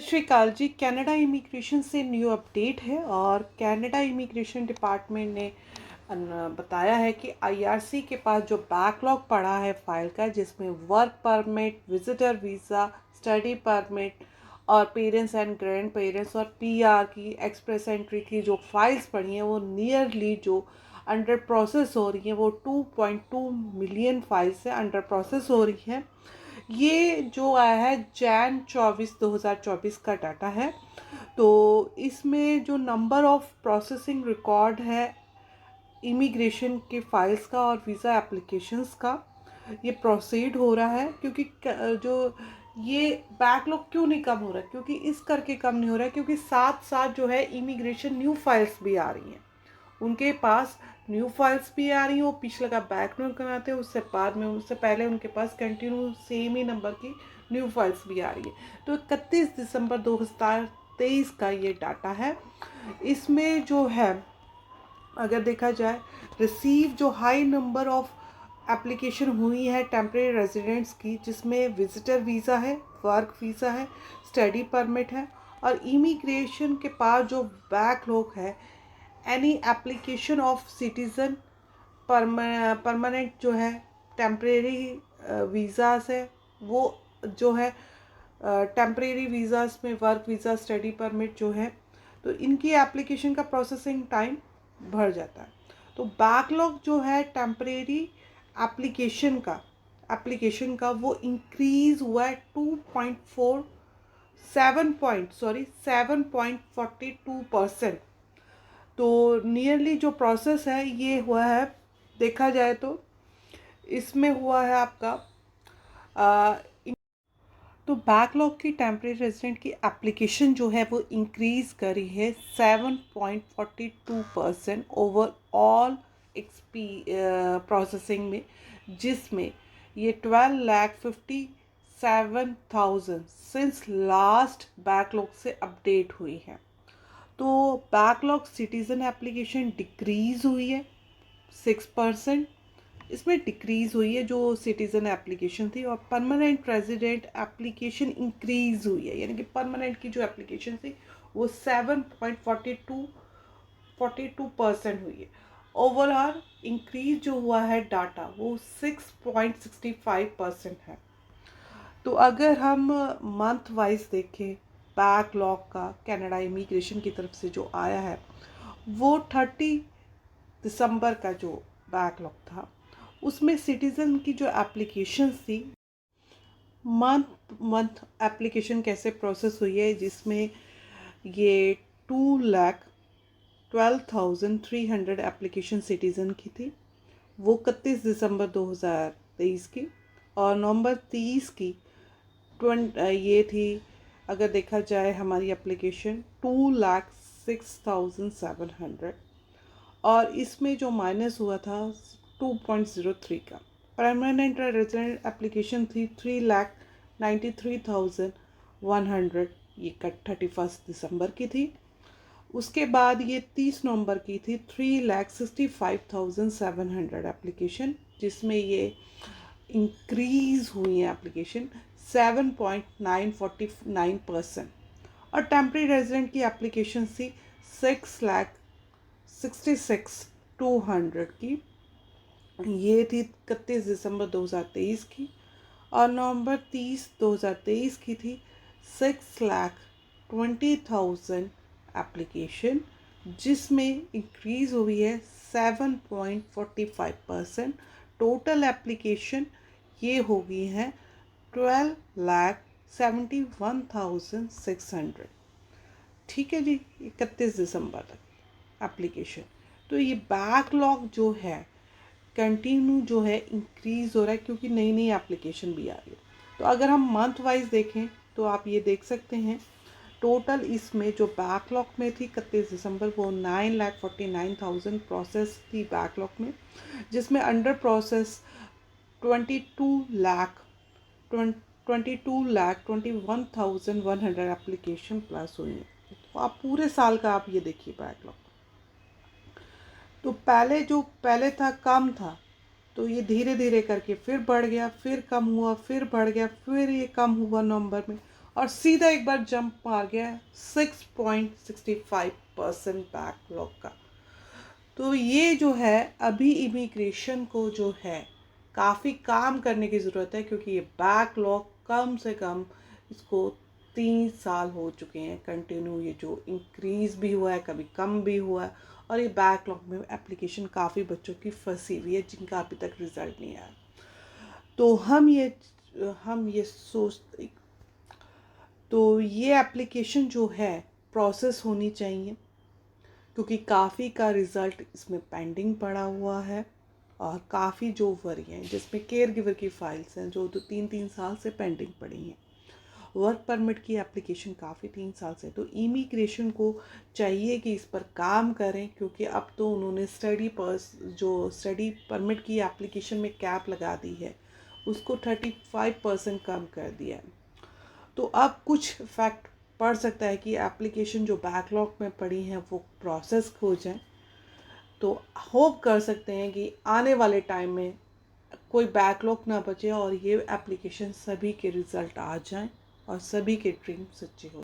श्री अकाल जी। Canada immigration से new update है और कनाडा इमिग्रेशन डिपार्टमेंट ने बताया है कि आईआरसी के पास जो बैकलॉग पड़ा है फाइल का, जिसमें work permit, visitor visa, study permit और पेरेंट्स एंड ग्रैंड पेरेंट्स और पीआर की एक्सप्रेस एंट्री की जो फाइल्स पड़ी हैं वो नियरली जो अंडर प्रोसेस हो रही हैं, वो 2.2 मिलियन फाइल्स से अंडर प्रोसेस हो रही है। ये जो आया है जैन 2024 का डाटा है। तो इसमें जो नंबर ऑफ प्रोसेसिंग रिकॉर्ड है इमिग्रेशन के फाइल्स का और वीज़ा एप्लीकेशंस का, ये प्रोसीड हो रहा है। क्योंकि जो ये बैकलॉग क्यों नहीं कम हो रहा है, क्योंकि इस करके कम नहीं हो रहा है क्योंकि साथ साथ जो है इमिग्रेशन न्यू फाइल्स भी आ रही हैं, उनके पास न्यू फाइल्स भी आ रही हैं। वो पिछले का बैकलॉग कराते हैं, उससे बाद में उससे पहले उनके पास कंटिन्यू सेम ही नंबर की न्यू फाइल्स भी आ रही है। तो 31 दिसंबर 2023 का ये डाटा है। इसमें जो है अगर देखा जाए, रिसीव जो हाई नंबर ऑफ एप्लीकेशन हुई है टेम्परेरी रेजिडेंट्स की, जिसमें विजिटर वीज़ा है, वर्क वीज़ा है, स्टडी परमिट है और इमिग्रेशन के पास जो बैकलॉग है any application of citizen permanent जो है टेम्परेरी वीज़ास है, वो जो है टेम्परेरी वीज़ास में वर्क वीज़ा, स्टडी परमिट जो है, तो इनकी एप्लीकेशन का प्रोसेसिंग टाइम बढ़ जाता है। तो बैकलॉग जो है टेम्परेरी एप्लीकेशन का वो इंक्रीज़ हुआ है 7.42%। तो नियरली जो प्रोसेस है ये हुआ है, देखा जाए तो इसमें हुआ है आपका तो बैकलॉग की टेम्परेरी रेजिडेंट की एप्लीकेशन जो है वो इंक्रीज़ करी है 7.42% ओवरऑल प्रोसेसिंग में, जिसमें ये 12,57,000 सिंस लास्ट बैकलॉग से अपडेट हुई है। तो बैकलॉग सिटीज़न एप्लीकेशन डिक्रीज़ हुई है 6%, इसमें डिक्रीज़ हुई है जो सिटीज़न एप्लीकेशन थी, और परमानेंट रेजिडेंट एप्लीकेशन इंक्रीज़ हुई है, यानी कि परमानेंट की जो एप्लीकेशन थी वो 7.42% हुई है। ओवरऑल इंक्रीज जो हुआ है डाटा वो 6.65% है। तो अगर हम मंथ वाइज देखें, बैकलॉग का कनाडा इमिग्रेशन की तरफ से जो आया है वो 30 दिसंबर का जो बैकलॉग था, उसमें सिटीज़न की जो एप्लीकेशंस थी, मंथ एप्लीकेशन कैसे प्रोसेस हुई है, जिसमें ये 2,12,300 एप्लीकेशन सिटीज़न की थी, वो 31 दिसंबर 2023 की, और नवंबर 30 की ये थी, अगर देखा जाए हमारी एप्लीकेशन 2,06,700, और इसमें जो माइनस हुआ था 2.03 का। परमानेंट रेजिडेंट एप्लीकेशन थी 3,93,100, ये 31 दिसंबर की थी। उसके बाद ये 30 नवंबर की थी 3,65,700 एप्लीकेशन, जिसमें ये इंक्रीज़ हुई है एप्लीकेशन 7.949%। और टेम्परेरी रेजिडेंट की एप्लीकेशन थी 6,66,200 की, ये थी 31 दिसंबर 2023 की, और नवंबर 30 2023 की थी 6,20,000 एप्लीकेशन, जिसमें इंक्रीज़ हुई है 7.45%। टोटल एप्लीकेशन ये हो गई हैं 12,71,600। ठीक है जी, 31 दिसंबर तक एप्लीकेशन। तो ये बैकलॉग जो है कंटिन्यू जो है इंक्रीज़ हो रहा है, क्योंकि नई नई एप्लीकेशन भी आ रही है। तो अगर हम मंथ वाइज देखें तो आप ये देख सकते हैं, टोटल इसमें जो बैकलॉग में थी 31 दिसंबर, वो 9,49,000 प्रोसेस थी बैकलॉग में, जिसमें अंडर प्रोसेस 22,21,100 एप्लीकेशन प्लस हुई है। तो आप पूरे साल का आप ये देखिए बैकलॉग। तो पहले था कम था, तो ये धीरे धीरे करके फिर बढ़ गया, फिर कम हुआ, फिर बढ़ गया, फिर ये कम हुआ नवंबर में, और सीधा एक बार जंप मार गया 6.65% बैकलॉग का। तो ये जो है अभी इमिग्रेशन को जो है काफ़ी काम करने की ज़रूरत है, क्योंकि ये बैकलॉग कम से कम इसको 3 साल हो चुके हैं कंटिन्यू, ये जो इंक्रीज़ भी हुआ है कभी कम भी हुआ है, और ये बैकलॉग में एप्लीकेशन काफ़ी बच्चों की फंसी हुई है जिनका अभी तक रिज़ल्ट नहीं आया। तो हम ये सोच तो ये एप्लीकेशन जो है प्रोसेस होनी चाहिए, क्योंकि काफ़ी का रिज़ल्ट इसमें पेंडिंग पड़ा हुआ है, और काफ़ी जो वरी हैं जिसमें केयर गिवर की फ़ाइल्स हैं जो 2-3 से पेंडिंग पड़ी हैं। वर्क परमिट की एप्लीकेशन काफ़ी 3 साल से, तो इमिग्रेशन को चाहिए कि इस पर काम करें, क्योंकि अब तो उन्होंने स्टडी परमिट की एप्लीकेशन में कैप लगा दी है, उसको 35% कम कर दिया है। तो अब कुछ फैक्ट पड़ सकता है कि एप्लीकेशन जो बैकलॉग में पड़ी हैं वो प्रोसेस हो जाए। तो होप कर सकते हैं कि आने वाले टाइम में कोई बैकलॉग ना बचे और ये एप्लीकेशन सभी के रिज़ल्ट आ जाएं और सभी के ड्रीम सच्चे हो।